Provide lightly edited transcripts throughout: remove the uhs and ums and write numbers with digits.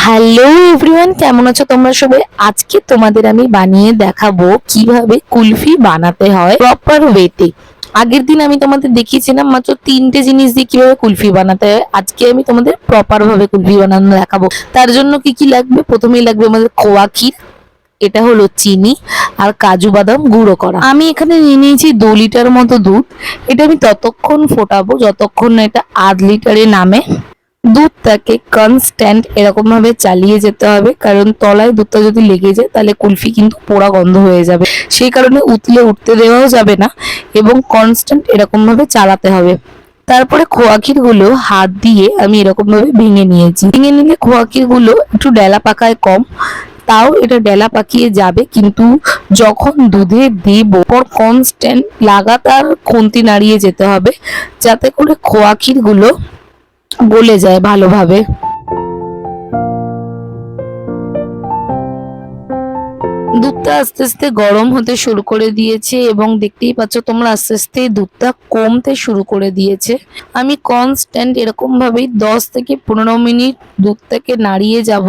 Hello everyone, কেমন আছো তোমরা সবাই? আজকে তোমাদের আমি বানিয়ে দেখাবো কিভাবে কুলফি বানাতে হয় প্রপার ওয়েতে। আগের দিন আমি তোমাদের দেখিয়েছিলাম মাত্র 3টে জিনিস দিয়ে কিভাবে কুলফি বানাতে হয়। আজকে আমি তোমাদের প্রপার ভাবে কুলফি বানানো দেখাবো। তার জন্য কি কি লাগবে? প্রথমেই লাগবে আমাদের খোয়া ক্ষীর, এটা হলো চিনি আর কাজু বাদাম গুঁড়ো করা। আমি এখানে নিয়ে নিয়েছি 2 লিটার মতো দুধ। এটা আমি ততক্ষণ ফোটাবো যতক্ষণ না এটা আধ লিটারে নামে। দুধটাকে কনস্ট্যান্ট এরকম ভাবে চালিয়ে যেতে হবে, কারণ তলায় দুধটা যদি লেগে যায় তাহলে কুলফি কিন্তু পোড়া গন্ধ হয়ে যাবে। সেই কারণে উতলে উঠতে দেওয়াও যাবে না এবং কনস্ট্যান্ট এরকম ভাবে চালাতে হবে। তারপরে খোয়া ক্ষীরগুলো হাত দিয়ে আমি এরকম ভাবে ভেঙে নিয়েছি। ভেঙে নিলে খোয়া ক্ষীরগুলো একটু ডেলা পাকায় কম, তাও এটা ডেলা পাকিয়ে যাবে, কিন্তু যখন দুধে দেব পর কনস্ট্যান্ট লাগাতার খুন্তি নাড়িয়ে যেতে হবে যাতে করে খোয়া ক্ষীরগুলো গলে যায় ভালোভাবে। দুধটা আস্তে আস্তে গরম হতে শুরু করে দিয়েছে এবং দেখতেই পাচ্ছ তোমরা আস্তে আস্তে দুধটা কমতে শুরু করে দিয়েছে। আমি কনস্ট্যান্ট এরকম ভাবেই 10 থেকে 15 মিনিট দুধটাকে নাড়িয়ে যাব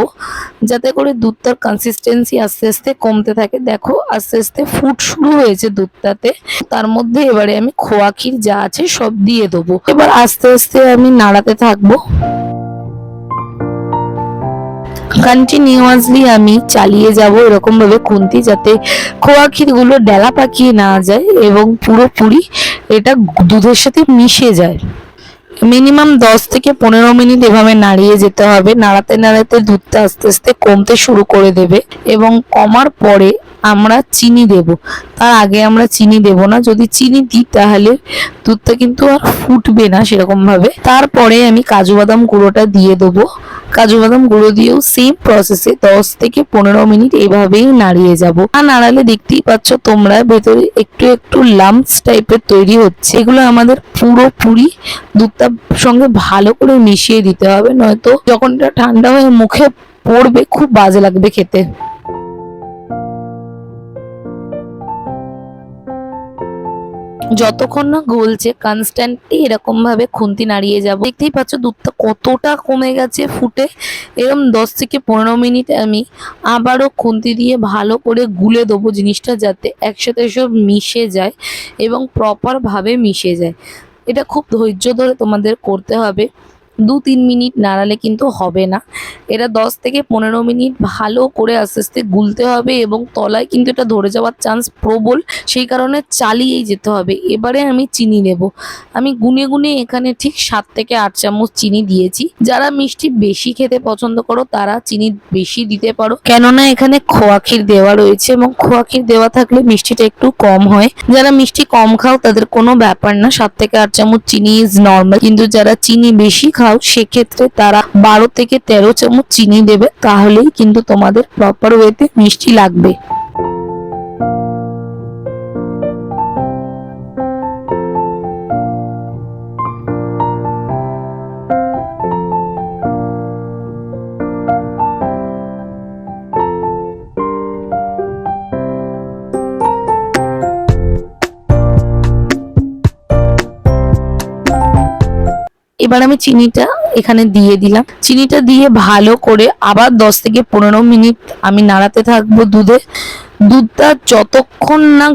যাতে করে দুধটার কনসিস্টেন্সি আস্তে আস্তে কমতে থাকে। দেখো আস্তে আস্তে ফুট শুরু হয়েছে দুধটাতে। তার মধ্যে এবারে আমি খোয়া ক্ষীর যা আছে সব দিয়ে দেবো। এবার আস্তে আস্তে আমি নাড়াতে থাকবো। কন্টিনিউয়াসলি আমি চালিয়ে যাব এরকম ভাবে খুন্তি, যাতে খোয়া ক্ষীরগুলো ডেলা পাকিয়ে না যায় এবং পুরোপুরি এটা দুধের সাথে মিশে যায়। মিনিমাম 10 থেকে 15 মিনিট এভাবে নাড়িয়ে যেতে হবে। নাড়াতে নাড়াতে দুধটা আস্তে আস্তে কমতে শুরু করে দেবে এবং কমার পরে আমরা চিনি দেব। তার আগে আমরা চিনি দেব না, যদি চিনি দিই তাহলে দুধটা কিন্তু আর ফুটবে না সেরকম ভাবে। তারপরে আমি কাজু বাদাম গুঁড়োটা দিয়ে দেবো। কাজু বাদাম গুঁড়ো দিয়েও সেম প্রসেসে 10 থেকে 15 মিনিট এভাবেই নাড়িয়ে যাব। আর নাড়ালে দেখতেই পাচ্ছ তোমরা ভেতরে একটু একটু লাম্পস টাইপের তৈরি হচ্ছে। এগুলো আমাদের পুরোপুরি দুধটার সঙ্গে ভালো করে মিশিয়ে দিতে হবে, নয়তো যখন এটা ঠান্ডা হয়ে মুখে পড়বে খুব বাজে লাগবে খেতে। যতক্ষণ না গলছে কনস্ট্যান্টলি এরকম ভাবে খুন্তি নাড়িয়ে যাব। দেখতেই পাচ্ছ দুধটা কতটা কমে গেছে ফুটে। এরকম 10 থেকে 15 মিনিট আমি আবারও খুন্তি দিয়ে ভালো করে গুলে দেবো জিনিসটা, যাতে একসাথে সব মিশে যায় এবং প্রপার ভাবে মিশে যায়। এটা খুব ধৈর্য ধরে তোমাদের করতে হবে। 2-3 মিনিট নাড়ালে কিন্তু হবে না। এটা 10 থেকে 15 মিনিট ভালো করে আস্তে আস্তে গুলতে হবে এবং তলায় কিন্তু এটা ধরে যাওয়ার চান্স প্রবল, সেই কারণে চালিয়েই যেতে হবে। এবারে আমি চিনি দেব। আমি গুনে গুনে এখানে ঠিক 7 থেকে 8 চামচ চিনি দিয়েছি। যারা মিষ্টি বেশি খেতে পছন্দ করো তারা চিনি বেশি দিতে পারো, কেননা এখানে খোয়া ক্ষীর দেওয়া রয়েছে এবং খোয়া ক্ষীর দেওয়া থাকলে মিষ্টিটা একটু কম হয়। যারা মিষ্টি কম খাও তাদের কোনো ব্যাপার না, 7 থেকে 8 চামচ চিনি ইজ নর্মাল। কিন্তু যারা চিনি বেশি খাও সেক্ষেত্রে তারা 12 থেকে 13 চামচ চিনি দেবে, তাহলেই কিন্তু তোমাদের প্রপার ওয়েতে মিষ্টি লাগবে। এবার আমি চিনিটা এখানে দিয়ে দিলাম। চিনিটা দিয়ে ভালো করে আবার 10 থেকে 15 মিনিট আমি নাড়াতে থাকবো দুধে। দুধটা যতক্ষণ না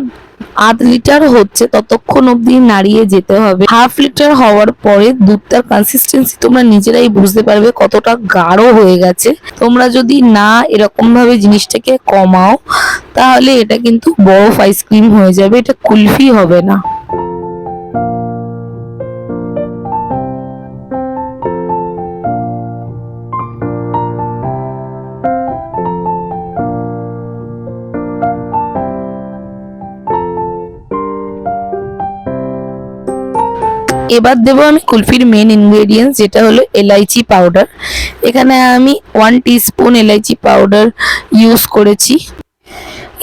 আধ লিটার হচ্ছে ততক্ষণ অবধি নাড়িয়ে যেতে হবে। হাফ লিটার হওয়ার পরে দুধটার কনসিস্টেন্সি তোমরা নিজেরাই বুঝতে পারবে কতটা গাঢ় হয়ে গেছে। তোমরা যদি না এরকম ভাবে জিনিসটাকে কমাও তাহলে এটা কিন্তু বরফ আইসক্রিম হয়ে যাবে, এটা কুলফি হবে না। এবার দেবো আমি কুলফির মেন ইনগ্রেডিয়েন্টস, যেটা হলো এলাইচি পাউডার। এখানে আমি 1 টিস্পুন এলাইচি পাউডার ইউজ করেছি।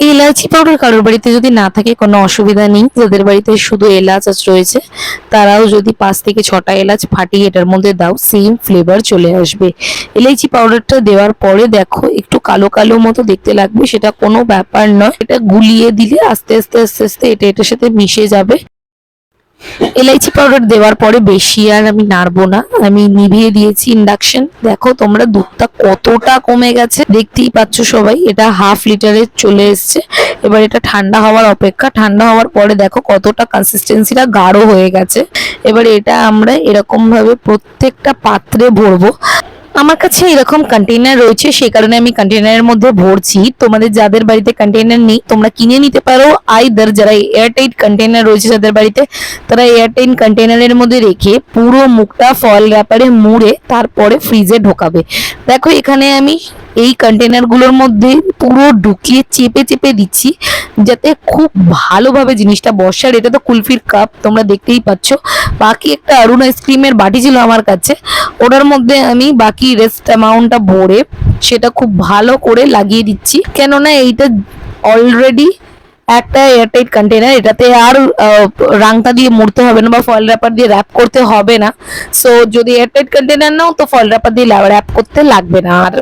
এই এলাইচি পাউডার কারোর বাড়িতে যদি না থাকে কোনো অসুবিধা নেই। যাদের বাড়িতে শুধু এলাচ রয়েছে তারাও যদি 5 থেকে 6টা এলাচ ফাটিয়ে এটার মধ্যে দাও, সেম ফ্লেভার চলে আসবে। এলাইচি পাউডারটা দেওয়ার পরে দেখো একটু কালো কালো মতো দেখতে লাগবে, সেটা কোনো ব্যাপার নয়। এটা গুলিয়ে দিলে আস্তে আস্তে আস্তে আস্তে এটা এটার সাথে মিশে যাবে। এলাইচি পাউডার দেওয়ার পরে বেশি আর আমি নাড়বো না, আমি নিভিয়ে দিয়েছি ইন্ডাকশন। দেখো তোমরা দুধটা কতটা কমে গেছে, দেখতেই পাচ্ছ সবাই, এটা 1/2 লিটারে চলে এসছে। এবার এটা ঠান্ডা হওয়ার অপেক্ষা, ঠান্ডা হওয়ার পরে দেখো কতটা কনসিস্টেন্সিটা গাঢ় হয়ে গেছে। এবার এটা আমরা এরকম ভাবে প্রত্যেকটা পাত্রে ভরবো। আমার কাছে এরকম কন্টেইনার রয়েছে, সেই কারণে আমি কন্টেইনারের মধ্যে ভরছি। তোমাদের যাদের বাড়িতে কন্টেইনার নেই তোমরা কিনে নিতে পারো, আইদার যারা এয়ারটাইট কন্টেইনার রয়েছে যাদের বাড়িতে তারা এয়ারটাইট কন্টেইনারের মধ্যে রেখে পুরো মুখটা ফয়েল র্যাপারে মুড়ে তারপরে ফ্রিজে ঢোকাবে। দেখো এখানে আমি এই কন্টেইনারগুলোর মধ্যে পুরো ঢুকিয়ে চেপে চেপে দিচ্ছি যাতে খুব ভালোভাবে জিনিসটা বসে। আর এটা তো কুলফির কাপ তোমরা দেখতেই পাচ্ছ। বাকি একটা অরুণ আইসক্রিমের বাটি ছিল আমার কাছে, ওটার মধ্যে আমি বাকি রেস্ট অ্যামাউন্টটা ভরে সেটা খুব ভালো করে লাগিয়ে দিচ্ছি, কেননা এইটা অলরেডি একটা এয়ারটাইট কন্টেনার, এটাতে আর রাংতা দিয়ে মুড়তে হবে না বা ফয়েল র্যাপার দিয়ে র্যাপ করতে হবে না। সো যদি এয়ারটাইট কন্টেনার নাও তো ফয়েল র্যাপার দিয়ে র্যাপ করতে লাগবে না আর।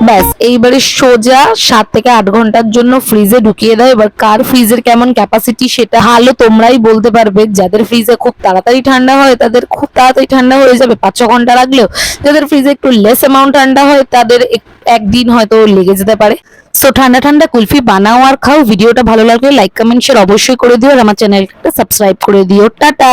ব্যাস এইবারে সোজা 7 থেকে 8 ঘন্টার জন্য ফ্রিজে ঢুকিয়ে দাও। এবার কার ফ্রিজের কেমন ক্যাপাসিটি সেটা ভালো তোমরাই বলতে পারবে। যাদের ফ্রিজে খুব তাড়াতাড়ি ঠান্ডা হয় তাদের খুব তাড়াতাড়ি ঠান্ডা হয়ে যাবে 5-6 ঘন্টা লাগলেও, যাদের ফ্রিজে একটু লেস অ্যামাউন্ট ঠান্ডা হয় তাদের একদিন হয়তো লেগে যেতে পারে। সো ঠান্ডা ঠান্ডা কুলফি বানাও আর খাও। ভিডিওটা ভালো লাগলে লাইক কমেন্ট শেয়ার অবশ্যই করে দিও, আর আমার চ্যানেলটা সাবস্ক্রাইব করে দিও। টাটা।